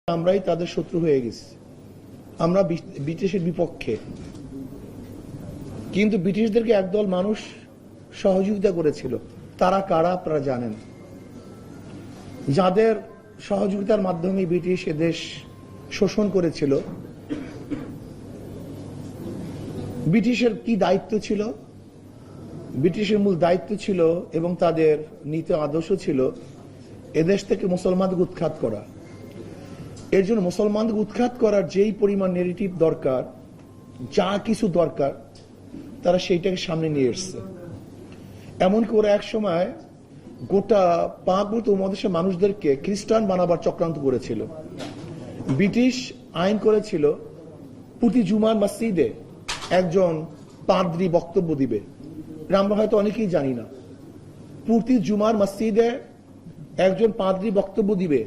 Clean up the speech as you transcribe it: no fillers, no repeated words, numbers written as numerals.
আমরাই তাদের শত্রু হয়ে গেছি। আমরা ব্রিটিশের বিপক্ষে, কিন্তু ব্রিটিশদেরকে একদল মানুষ সহযোগিতা করেছিল। তারা কারা আপনারা জানেন, যাদের সহযোগিতার মাধ্যমে ব্রিটিশ এদেশ শোষণ করেছিল। ব্রিটিশের কি দায়িত্ব ছিল? ব্রিটিশের মূল দায়িত্ব ছিল এবং তাদের নীতি আদর্শ ছিল এদেশ থেকে মুসলমানদের উৎখাত করা। এর জন্য মুসলমানদের উৎখাত করার যেই পরিমাণ নেগেটিভ দরকার, যা কিছু দরকার, তারা সেইটাকে সামনে নিয়ে এসছে। এমনকি ওরা এক সময় গোটা পাক উপমহাদেশের মানুষদেরকে খ্রিস্টান বানাবার চক্রান্ত করেছিল। ব্রিটিশ আইন করেছিল প্রতি জুমার মসজিদে একজন পাদ্রী বক্তব্য দিবে। আমরা হয়তো অনেকেই জানি না, প্রতি জুমার মসজিদে একজন পাদ্রী বক্তব্য দিবে।